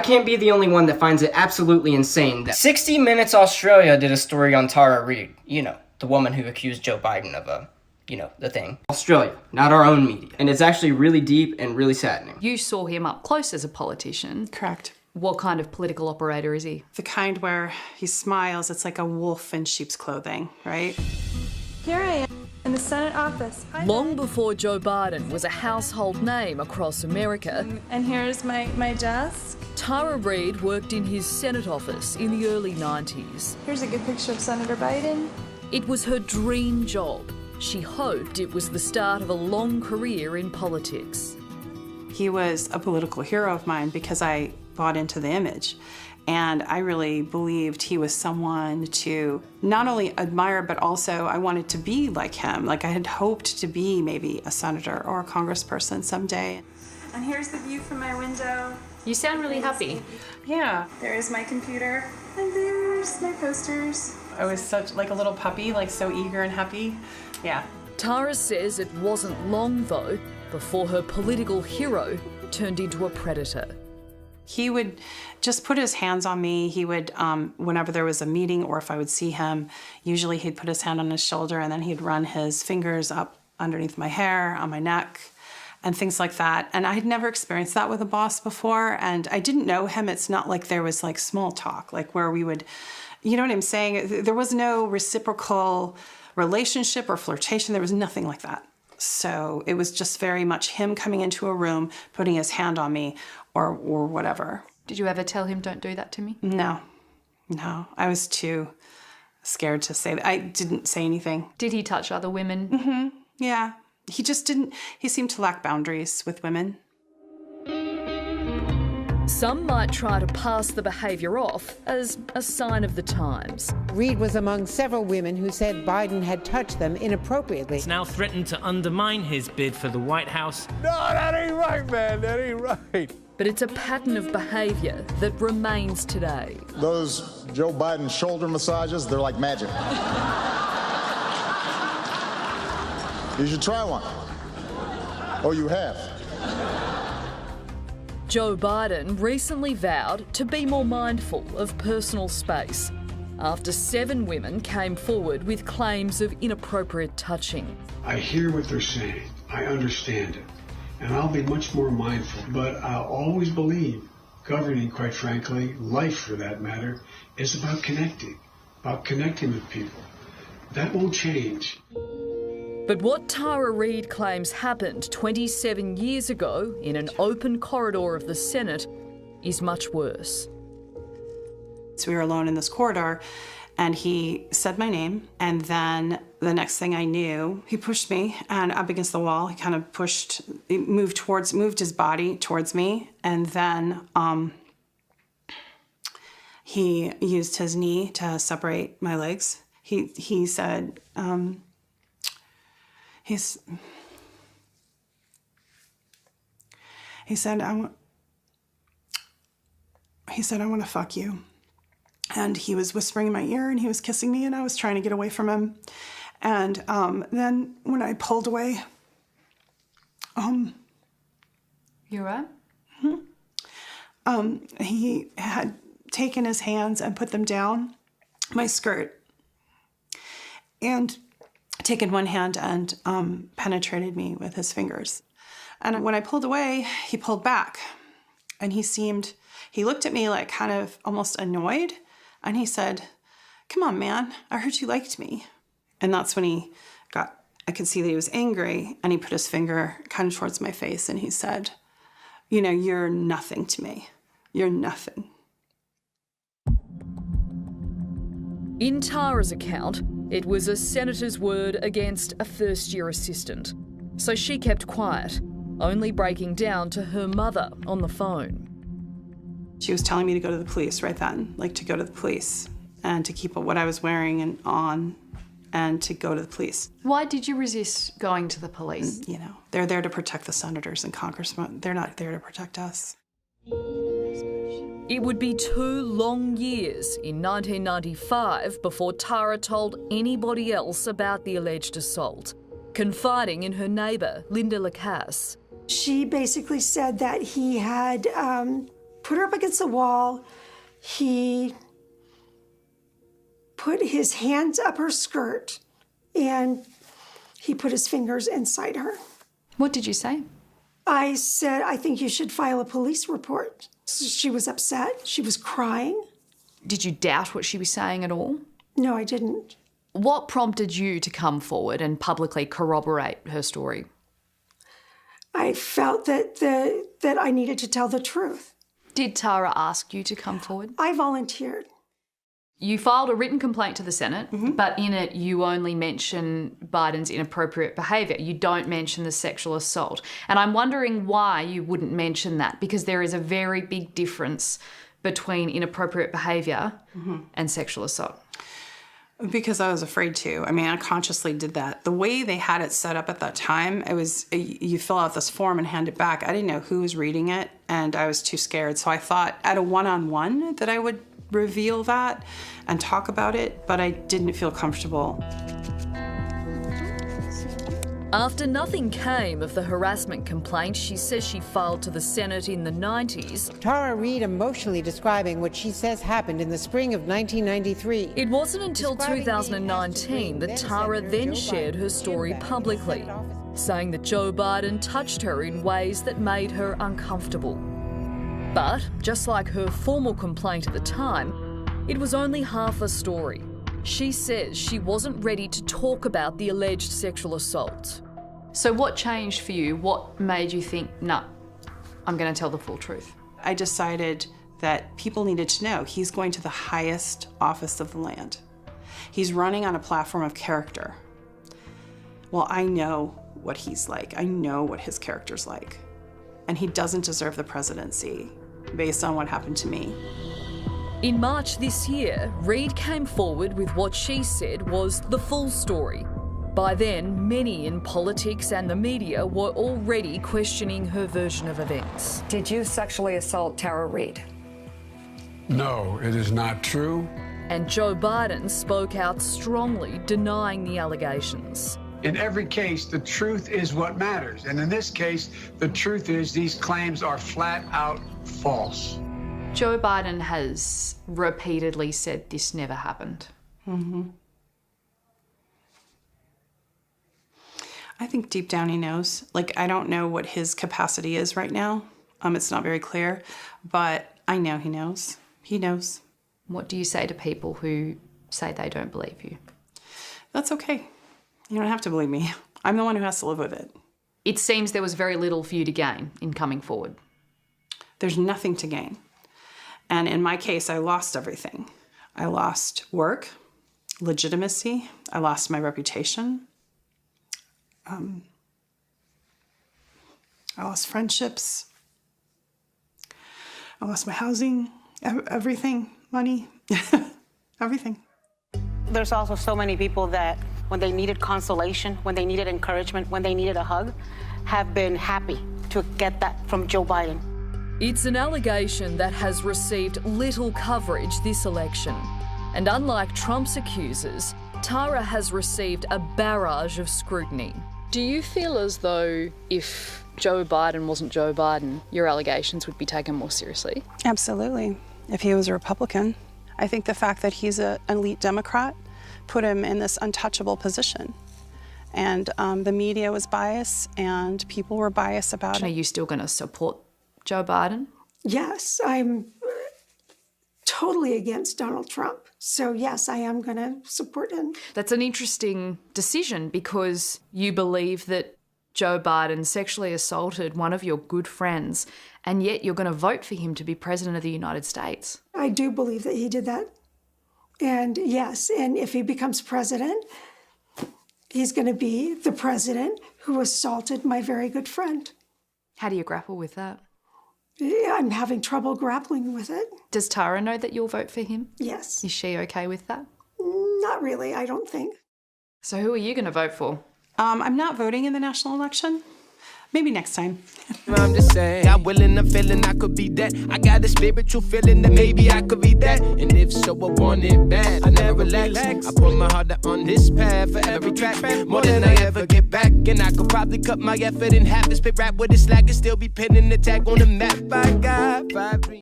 can't be the only one that finds it absolutely insane that 60 Minutes Australia did a story on Tara Reade. You know, the woman who accused Joe Biden of the thing. Australia, not our own media. And it's actually really deep and really saddening. You saw him up close as a politician. Correct. What kind of political operator is he? The kind where he smiles, it's like a wolf in sheep's clothing, right? Here I am in the Senate office. Long before Joe Biden was a household name across America, And here's my desk. Tara Reade worked in his Senate office in the early 90s. Here's a good picture of Senator Biden. It was her dream job. She hoped it was the start of a long career in politics. He was a political hero of mine because I bought into the image. And I really believed he was someone to not only admire, but also I wanted to be like him. Like I had hoped to be maybe a senator or a congressperson someday. And here's the view from my window. You sound really happy. Yeah. There's my computer. And there's my posters. I was such like a little puppy, like so eager and happy. Yeah. Tara says it wasn't long, though, before her political hero turned into a predator. He would just put his hands on me. He would, whenever there was a meeting or if I would see him, usually he'd put his hand on his shoulder and then he'd run his fingers up underneath my hair, on my neck, and things like that. And I had never experienced that with a boss before, and I didn't know him. It's not like there was like small talk, like where we would, you know what I'm saying? There was no reciprocal relationship or flirtation. There was nothing like that. So it was just very much him coming into a room, putting his hand on me or whatever. Did you ever tell him, don't do that to me? No. I was too scared to say that. I didn't say anything. Did he touch other women? Mm-hmm. Yeah. He just didn't, he seemed to lack boundaries with women. Some might try to pass the behaviour off as a sign of the times. Reade was among several women who said Biden had touched them inappropriately. It's now threatened to undermine his bid for the White House. No, that ain't right, man. That ain't right. But it's a pattern of behaviour that remains today. Those Joe Biden shoulder massages, they're like magic. You should try one. Oh, you have? Joe Biden recently vowed to be more mindful of personal space after 7 women came forward with claims of inappropriate touching. I hear what they're saying. I understand it. And I'll be much more mindful. But I'll always believe governing, quite frankly, life for that matter, is about connecting with people. That won't change. But what Tara Reade claims happened 27 years ago in an open corridor of the Senate is much worse. So we were alone in this corridor and he said my name, and then the next thing I knew, he pushed me and up against the wall. He kind of moved his body towards me, and then he used his knee to separate my legs. He said, He said, I want to fuck you. And he was whispering in my ear and he was kissing me and I was trying to get away from him. And then when I pulled away, You right? He had taken his hands and put them down my skirt and taken one hand and penetrated me with his fingers. And when I pulled away, he pulled back and he looked at me like kind of almost annoyed. And he said, "Come on, man, I heard you liked me." And that's when I could see that he was angry, and he put his finger kind of towards my face and he said, "You know, you're nothing to me. You're nothing." In Tara's account, it was a senator's word against a first-year assistant. So she kept quiet, only breaking down to her mother on the phone. She was telling me to go to the police right then, like to go to the police and to keep what I was wearing and on and to go to the police. Why did you resist going to the police? You know, they're there to protect the senators and congressmen. They're not there to protect us. It would be 2 long years in 1995 before Tara told anybody else about the alleged assault, confiding in her neighbour, Linda Lacasse. She basically said that he had put her up against the wall. He put his hands up her skirt, and he put his fingers inside her. What did you say? I said, I think you should file a police report. So she was upset. She was crying. Did you doubt what she was saying at all? No, I didn't. What prompted you to come forward and publicly corroborate her story? I felt that I needed to tell the truth. Did Tara ask you to come forward? I volunteered. You filed a written complaint to the Senate, but in it you only mention Biden's inappropriate behaviour. You don't mention the sexual assault. And I'm wondering why you wouldn't mention that, because there is a very big difference between inappropriate behaviour and sexual assault. Because I was afraid to. I mean, I consciously did that. The way they had it set up at that time, it was you fill out this form and hand it back. I didn't know who was reading it, and I was too scared. So I thought at a one-on-one that I would reveal that and talk about it, but I didn't feel comfortable. After nothing came of the harassment complaint she says she filed to the Senate in the 90s, Tara Reade emotionally describing what she says happened in the spring of 1993. it wasn't until 2019 that Tara then shared her story publicly, saying that Joe Biden touched her in ways that made her uncomfortable. But, just like her formal complaint at the time, it was only half a story. She says she wasn't ready to talk about the alleged sexual assault. So what changed for you? What made you think, no, I'm going to tell the full truth? I decided that people needed to know he's going to the highest office of the land. He's running on a platform of character. Well, I know what he's like. I know what his character's like. And he doesn't deserve the presidency based on what happened to me. In March this year, Reade came forward with what she said was the full story. By then, many in politics and the media were already questioning her version of events. Did you sexually assault Tara Reade? No, it is not true. And Joe Biden spoke out strongly, denying the allegations. In every case, the truth is what matters. And in this case, the truth is these claims are flat out false. Joe Biden has repeatedly said this never happened. I think deep down he knows. Like, I don't know what his capacity is right now. It's not very clear, but I know he knows. He knows. What do you say to people who say they don't believe you? That's okay. You don't have to believe me. I'm the one who has to live with it. It seems there was very little for you to gain in coming forward. There's nothing to gain. And in my case, I lost everything. I lost work, legitimacy. I lost my reputation. I lost friendships. I lost my housing, everything, money, everything. There's also so many people that when they needed consolation, when they needed encouragement, when they needed a hug, have been happy to get that from Joe Biden. It's an allegation that has received little coverage this election. And unlike Trump's accusers, Tara has received a barrage of scrutiny. Do you feel as though if Joe Biden wasn't Joe Biden, your allegations would be taken more seriously? Absolutely. If he was a Republican. I think the fact that he's an elite Democrat put him in this untouchable position. And the media was biased and people were biased about it. Are you still going to support Joe Biden? Yes, I'm totally against Donald Trump. So yes, I am going to support him. That's an interesting decision because you believe that Joe Biden sexually assaulted one of your good friends, and yet you're going to vote for him to be president of the United States. I do believe that he did that. And yes, and if he becomes president, he's going to be the president who assaulted my very good friend. How do you grapple with that? Yeah, I'm having trouble grappling with it. Does Tara know that you'll vote for him? Yes. Is she okay with that? Not really, I don't think. So who are you going to vote for? I'm not voting in the national election. Maybe next time. I'm just saying, I'm willing, I'm feeling I could be that. I got a spiritual feeling that maybe I could be that. And if so, I want it bad. I never relax. I put my heart out on this path for every track. More than I ever get back. And I could probably cut my effort in half and spit rap with it slack and still be pinning the tag on the map. I got 5 dreams.